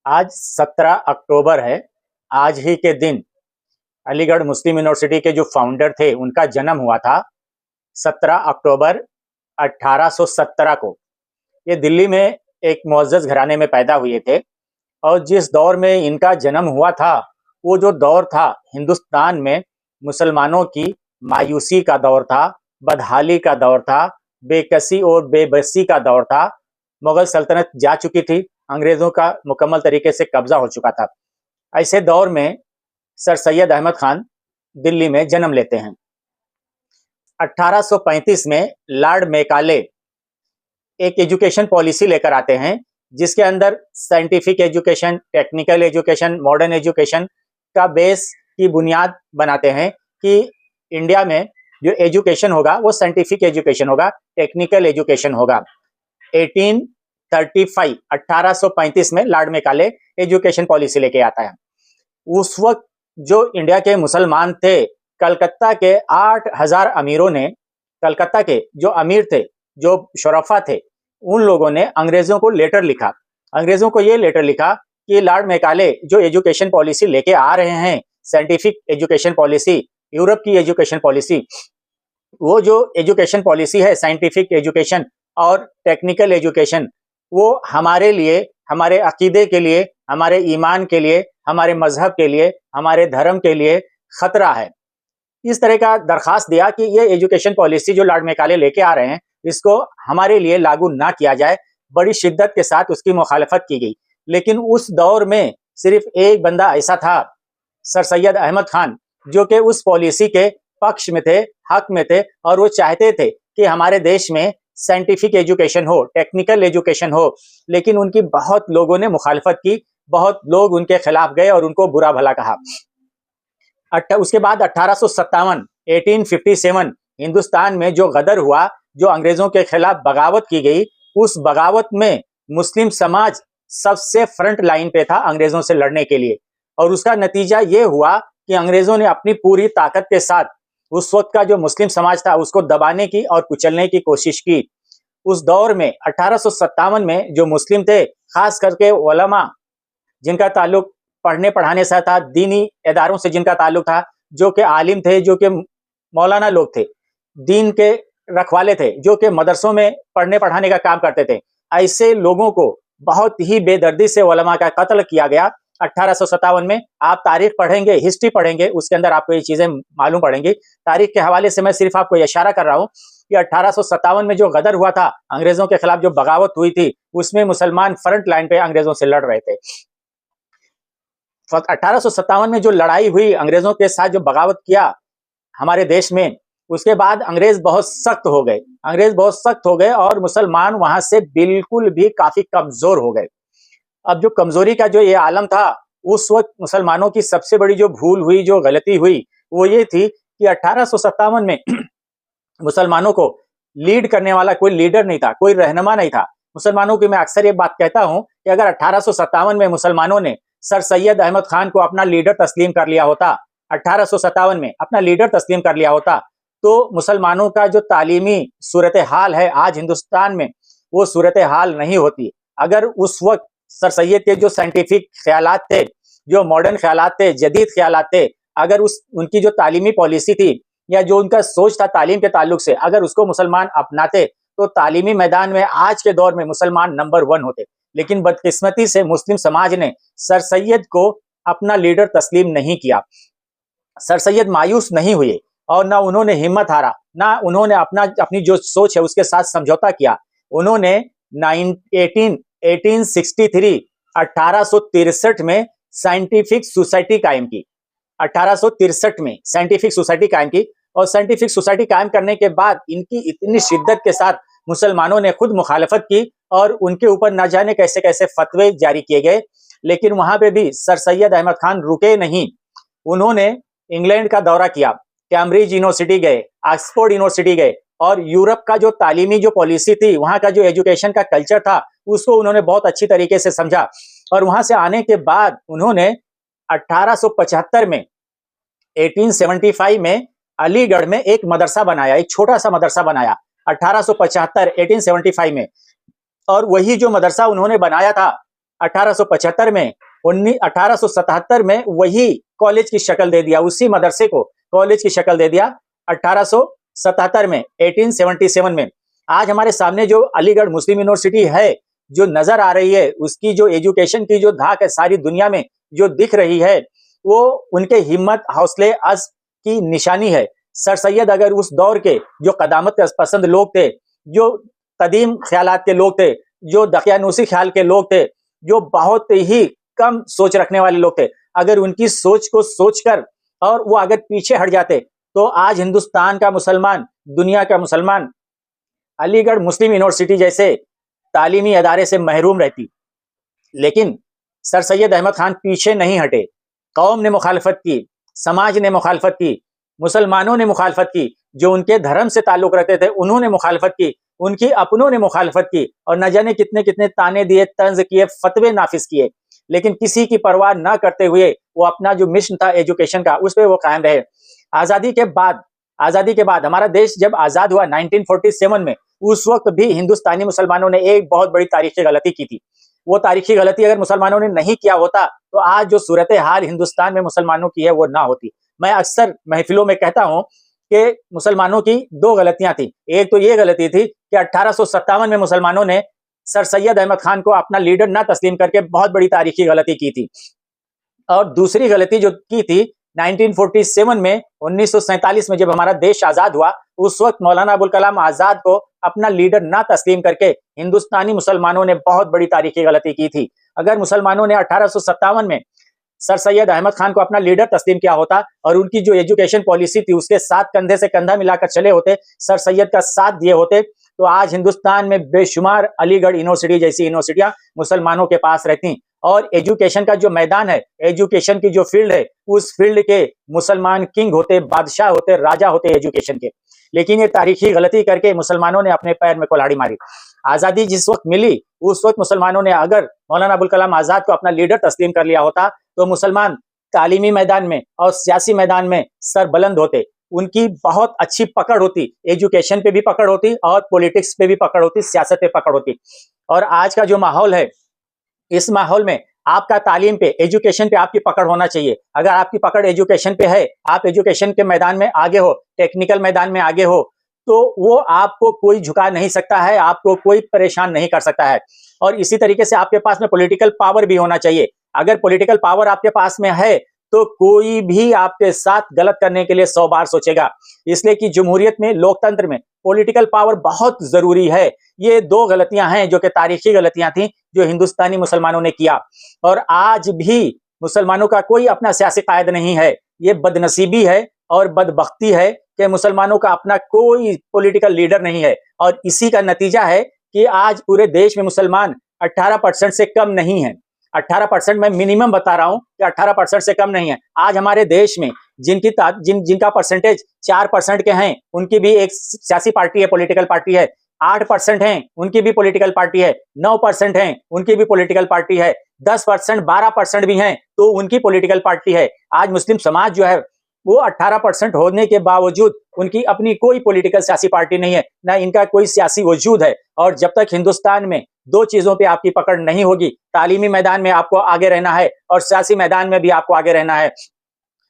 आज 17 अक्टूबर है। आज ही के दिन अलीगढ़ मुस्लिम यूनिवर्सिटी के जो फाउंडर थे उनका जन्म हुआ था 17 अक्टूबर 1817 को। ये दिल्ली में एक मुअज़्ज़ज़ घराने में पैदा हुए थे और जिस दौर में इनका जन्म हुआ था वो जो दौर था हिंदुस्तान में मुसलमानों की मायूसी का दौर था, बदहाली का दौर था, बेकसी और बेबसी का दौर था। मुगल सल्तनत जा चुकी थी, अंग्रेज़ों का मुकम्मल तरीके से कब्जा हो चुका था। ऐसे दौर में सर सैयद अहमद खान दिल्ली में जन्म लेते हैं। 1835 में लॉर्ड मैकाले एक एजुकेशन पॉलिसी लेकर आते हैं जिसके अंदर scientific education, technical education, modern education का बेस की बुनियाद बनाते हैं कि इंडिया में जो एजुकेशन होगा वो साइंटिफिक एजुकेशन होगा, टेक्निकल एजुकेशन होगा। 1835 में लॉर्ड मैकाले एजुकेशन पॉलिसी लेके आता है। उस वक्त जो इंडिया के मुसलमान थे, कलकत्ता के 8000 अमीरों ने, कलकत्ता के जो अमीर थे, जो शोरफा थे, उन लोगों ने अंग्रेजों को लेटर लिखा। अंग्रेजों को ये लेटर लिखा कि लॉर्ड मैकाले जो एजुकेशन पॉलिसी लेके आ रहे हैं, साइंटिफिक एजुकेशन पॉलिसी, यूरोप की एजुकेशन पॉलिसी, वो जो एजुकेशन पॉलिसी है साइंटिफिक एजुकेशन और टेक्निकल एजुकेशन, वो हमारे लिए, हमारे अकीदे के लिए, हमारे ईमान के लिए, हमारे मजहब के लिए, हमारे धर्म के लिए खतरा है। इस तरह का दरखास्त दिया कि ये एजुकेशन पॉलिसी जो लॉर्ड मैकाले लेके आ रहे हैं इसको हमारे लिए लागू ना किया जाए। बड़ी शिद्दत के साथ उसकी मुखालफत की गई। लेकिन उस दौर में सिर्फ एक बंदा ऐसा था, सर सैयद अहमद खान, जो कि उस पॉलिसी के पक्ष में थे, हक में थे और वो चाहते थे कि हमारे देश में साइंटिफिक एजुकेशन हो, टेक्निकल एजुकेशन हो। लेकिन उनकी बहुत लोगों ने मुखालफत की, बहुत लोग उनके खिलाफ गए और उनको बुरा भला कहा। उसके बाद 1857 हिंदुस्तान में जो गदर हुआ, जो अंग्रेजों के खिलाफ बगावत की गई, उस बगावत में मुस्लिम समाज सबसे फ्रंट लाइन पे था अंग्रेजों से लड़ने के लिए। और उसका नतीजा ये हुआ कि अंग्रेजों ने अपनी पूरी ताकत के साथ उस वक्त का जो मुस्लिम समाज था उसको दबाने की और कुचलने की कोशिश की। उस दौर में 1857 में जो मुस्लिम थे, खास करके उलमा जिनका ताल्लुक पढ़ने पढ़ाने से था, दीनी इदारों से जिनका ताल्लुक था, जो कि आलिम थे, जो कि मौलाना लोग थे, दीन के रखवाले थे, जो कि मदरसों में पढ़ने पढ़ाने का काम करते थे, ऐसे लोगों को बहुत ही बेदर्दी से उलमा का कत्ल किया गया 1857 में। आप तारीख पढ़ेंगे, हिस्ट्री पढ़ेंगे, उसके अंदर आपको ये चीजें मालूम पड़ेंगी। तारीख के हवाले से मैं सिर्फ आपको इशारा कर रहा हूँ कि 1857 में जो गदर हुआ था, अंग्रेजों के खिलाफ जो बगावत हुई थी, उसमें मुसलमान फ्रंट लाइन पे अंग्रेजों से लड़ रहे थे। 1857 में जो लड़ाई हुई, अंग्रेजों के साथ जो बगावत किया हमारे देश में, उसके बाद अंग्रेज बहुत सख्त हो गए। अंग्रेज बहुत सख्त हो गए और मुसलमान वहां से बिल्कुल भी काफी कमजोर हो गए। अब जो कमजोरी का जो ये आलम था, उस वक्त मुसलमानों की सबसे बड़ी जो भूल हुई, जो गलती हुई, वो ये थी कि 1857 में मुसलमानों को लीड करने वाला कोई लीडर नहीं था, कोई रहनुमा नहीं था। मुसलमानों की मैं अक्सर ये बात कहता हूं कि अगर 1857 में मुसलमानों ने सर सैयद अहमद खान को अपना लीडर तस्लीम कर लिया होता, 1857 में अपना लीडर तस्लीम कर लिया होता, तो मुसलमानों का जो तालीमी सूरत हाल है आज हिंदुस्तान में, वो सूरत हाल नहीं होती। अगर उस वक्त सर सैयद के जो साइंटिफिक ख्यालात थे, जो मॉडर्न ख्यालात थे, जदीद ख्यालात थे, अगर उनकी जो तालीमी पॉलिसी थी या जो उनका सोच था तालीम के ताल्लुक से, अगर उसको मुसलमान अपनाते तो तालीमी मैदान में आज के दौर में मुसलमान नंबर 1 होते। लेकिन बदकिस्मती से मुस्लिम समाज ने सर सैयद को अपना लीडर तस्लीम नहीं किया। सर सैयद मायूस नहीं हुए और ना उन्होंने हिम्मत हारा, ना उन्होंने अपनी जो सोच है उसके साथ समझौता किया। उन्होंने 1863 में साइंटिफिक सोसाइटी कायम की। 1863 में साइंटिफिक सोसाइटी कायम की और साइंटिफिक सोसाइटी कायम करने के बाद इनकी इतनी शिद्दत के साथ मुसलमानों ने खुद मुखालफत की और उनके ऊपर न जाने कैसे कैसे फतवे जारी किए गए। लेकिन वहां पे भी सर सैयद अहमद खान रुके नहीं। उन्होंने इंग्लैंड का दौरा किया, कैम्ब्रिज यूनिवर्सिटी गए, ऑक्सफोर्ड यूनिवर्सिटी गए और यूरोप का जो तालीमी जो पॉलिसी थी, वहां का जो एजुकेशन का कल्चर था, उसको उन्होंने बहुत अच्छी तरीके से समझा। और वहां से आने के बाद उन्होंने 1875 में 1875 में अलीगढ़ में एक मदरसा बनाया, एक छोटा सा मदरसा बनाया 1875 1875 में। और वही जो मदरसा उन्होंने बनाया था 1875 में 1877 में वही कॉलेज की शक्ल दे दिया, उसी मदरसे को कॉलेज की शक्ल दे दिया 1877 में, 1877 में। आज हमारे सामने जो अलीगढ़ मुस्लिम यूनिवर्सिटी है जो नजर आ रही है, उसकी जो एजुकेशन की जो धाक है सारी दुनिया में जो दिख रही है, वो उनके हिम्मत हौसले अज़्म की निशानी है। सर सैयद अगर उस दौर के जो कदामत पसंद लोग थे, जो कदीम ख्यालात के लोग थे, जो दकियानूसी ख्याल के लोग थे, जो बहुत ही कम सोच रखने वाले लोग थे, अगर उनकी सोच को सोचकर और वो अगर पीछे हट जाते तो आज हिंदुस्तान का मुसलमान, दुनिया का मुसलमान अलीगढ़ मुस्लिम यूनिवर्सिटी जैसे तालीमी अदारे से महरूम रहती। लेकिन सर सैयद अहमद खान पीछे नहीं हटे। कौम ने मुखालफत की, समाज ने मुखालफत की, मुसलमानों ने मुखालफत की, जो उनके धर्म से ताल्लुक रखते थे उन्होंने मुखालफत की, उनकी अपनों ने मुखालफत की और न जाने कितने कितने ताने दिए, तंज किए, फतवे नाफिज किए, लेकिन किसी की परवाह न करते हुए वो अपना जो मिशन था एजुकेशन का उस पर वो कायम रहे। आजादी के बाद हमारा देश जब आजाद हुआ 1947 में, उस वक्त भी हिंदुस्तानी मुसलमानों ने एक बहुत बड़ी तारीखी गलती की थी। वो तारीखी गलती अगर मुसलमानों ने नहीं किया होता तो आज जो सूरत हाल हिंदुस्तान में मुसलमानों की है वो ना होती। मैं अक्सर महफिलों में कहता हूं कि मुसलमानों की दो गलतियां थी। एक तो ये गलती थी कि 1857 में मुसलमानों ने सर सैयद अहमद खान को अपना लीडर ना तस्लीम करके बहुत बड़ी तारीखी गलती की थी। और दूसरी गलती जो की थी 1947 में, 1947 में जब हमारा देश आजाद हुआ, उस वक्त मौलाना अबुल कलाम आजाद को अपना लीडर ना तस्लीम करके हिंदुस्तानी मुसलमानों ने बहुत बड़ी तारीखी गलती की थी। अगर मुसलमानों ने 1857 में सर सैयद अहमद खान को अपना लीडर तस्लीम किया होता और उनकी जो एजुकेशन पॉलिसी थी उसके साथ कंधे से कंधा मिलाकर चले होते, सर सैयद का साथ दिए होते, तो आज हिंदुस्तान में बेशुमार अलीगढ़ यूनिवर्सिटी जैसी यूनिवर्सिटियां मुसलमानों के पास रहती। और एजुकेशन का जो मैदान है, एजुकेशन की जो फील्ड है, उस फील्ड के मुसलमान किंग होते, बादशाह होते, राजा होते एजुकेशन के। लेकिन ये तारीखी गलती करके मुसलमानों ने अपने पैर में कुल्हाड़ी मारी। आजादी जिस वक्त मिली उस वक्त मुसलमानों ने अगर मौलाना अबुल कलाम आजाद को अपना लीडर तस्लीम कर लिया होता तो मुसलमान तालीमी मैदान में और सियासी मैदान में सरबुलंद होते। उनकी बहुत अच्छी पकड़ होती, एजुकेशन पे भी पकड़ होती और पॉलिटिक्स पे भी पकड़ होती, सियासत पे पकड़ होती। और आज का जो माहौल है, इस माहौल में आपका तालीम पे, एजुकेशन पे आपकी पकड़ होना चाहिए। अगर आपकी पकड़ एजुकेशन पे है, आप एजुकेशन के मैदान में आगे हो, टेक्निकल मैदान में आगे हो, तो वो आपको कोई झुका नहीं सकता है, आपको कोई परेशान नहीं कर सकता है। और इसी तरीके से आपके पास में पॉलिटिकल पावर भी होना चाहिए। अगर पॉलिटिकल पावर आपके पास में है तो कोई भी आपके साथ गलत करने के लिए 100 बार सोचेगा। इसलिए कि जमहूरियत में, लोकतंत्र में पॉलिटिकल पावर बहुत जरूरी है। ये दो गलतियां हैं जो कि तारीखी गलतियां थी जो हिंदुस्तानी मुसलमानों ने किया। और आज भी मुसलमानों का कोई अपना सियासी कायद नहीं है। ये बदनसीबी है और बदबख्ती है कि मुसलमानों का अपना कोई पॉलिटिकल लीडर नहीं है। और इसी का नतीजा है कि आज पूरे देश में मुसलमान 18% से कम नहीं है। 18% मैं मिनिमम बता रहा हूं कि 18% से कम नहीं है। आज हमारे देश में जिनका परसेंटेज 4% के हैं, उनकी भी एक सियासी पार्टी है, पॉलिटिकल पार्टी है। 8% हैं, उनकी भी पॉलिटिकल पार्टी है। 9% हैं, उनकी भी पॉलिटिकल पार्टी है। 10%, 12% भी हैं तो उनकी पॉलिटिकल पार्टी है। आज मुस्लिम समाज जो है वो 18% होने के बावजूद उनकी अपनी कोई पॉलिटिकल सियासी पार्टी नहीं है, ना इनका कोई सियासी वजूद है। और जब तक हिंदुस्तान में दो चीजों पे आपकी पकड़ नहीं होगी, तालीमी मैदान में आपको आगे रहना है और सियासी मैदान में भी आपको आगे रहना है।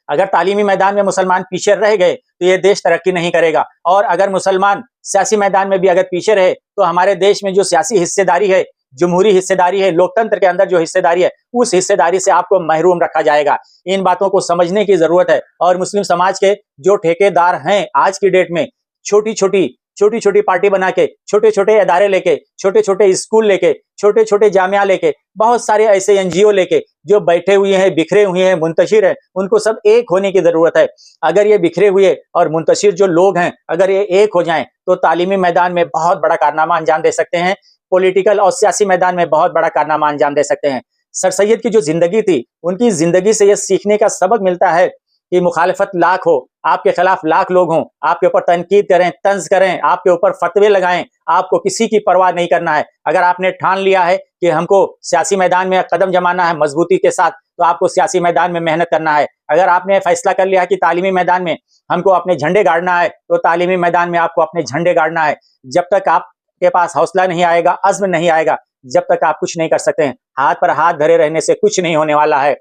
अगर तालीमी मैदान में मुसलमान पीछे रह गए तो ये देश तरक्की नहीं करेगा। और अगर मुसलमान सियासी मैदान में भी अगर पीछे रहे तो हमारे देश में जो सियासी हिस्सेदारी है, जमहूरी हिस्सेदारी है, लोकतंत्र के अंदर जो हिस्सेदारी है, उस हिस्सेदारी से आपको महरूम रखा जाएगा। इन बातों को समझने की जरूरत है। और मुस्लिम समाज के जो ठेकेदार हैं आज की डेट में, छोटी छोटी पार्टी बना के, छोटे छोटे इदारे लेके, छोटे छोटे स्कूल लेके, छोटे छोटे जामिया लेके, बहुत सारे ऐसे एनजीओ लेके जो बैठे हुए हैं, बिखरे हुए हैं, मुंतशिर हैं, उनको सब एक होने की जरूरत है। अगर ये बिखरे हुए और मुंतशिर जो लोग हैं, अगर ये एक हो जाएं तो तालीमी मैदान में बहुत बड़ा कारनामा अंजाम दे सकते हैं, पॉलिटिकल और सियासी मैदान में बहुत बड़ा कारनामा अंजाम दे सकते हैं। सर सैयद की जो जिंदगी थी, उनकी जिंदगी से यह सीखने का सबक मिलता है कि मुखालिफत लाख हो, आपके खिलाफ लाख लोग हों, आपके ऊपर तनकीद करें, तंज करें, आपके ऊपर फतवे लगाएं, आपको किसी की परवाह नहीं करना है। अगर आपने ठान लिया है कि हमको सियासी मैदान में कदम जमाना है मजबूती के साथ, तो आपको सियासी मैदान में मेहनत करना है। अगर आपने फैसला कर लिया कि तालीमी मैदान में हमको अपने झंडे गाड़ना है, तो तालीमी मैदान में आपको अपने झंडे गाड़ना है। जब तक आपके पास हौसला नहीं आएगा, अज़्म नहीं आएगा, जब तक आप कुछ नहीं कर सकते हैं। हाथ पर हाथ धरे रहने से कुछ नहीं होने वाला है।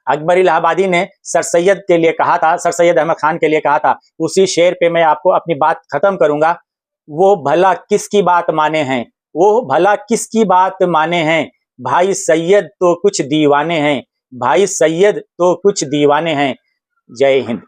अकबर इलाहाबादी ने सर सैयद के लिए कहा था, सर सैयद अहमद खान के लिए कहा था, उसी शेर पे मैं आपको अपनी बात खत्म करूंगा। वो भला किसकी बात माने हैं, वो भला किसकी बात माने हैं, भाई सैयद तो कुछ दीवाने हैं, भाई सैयद तो कुछ दीवाने हैं। जय हिंद।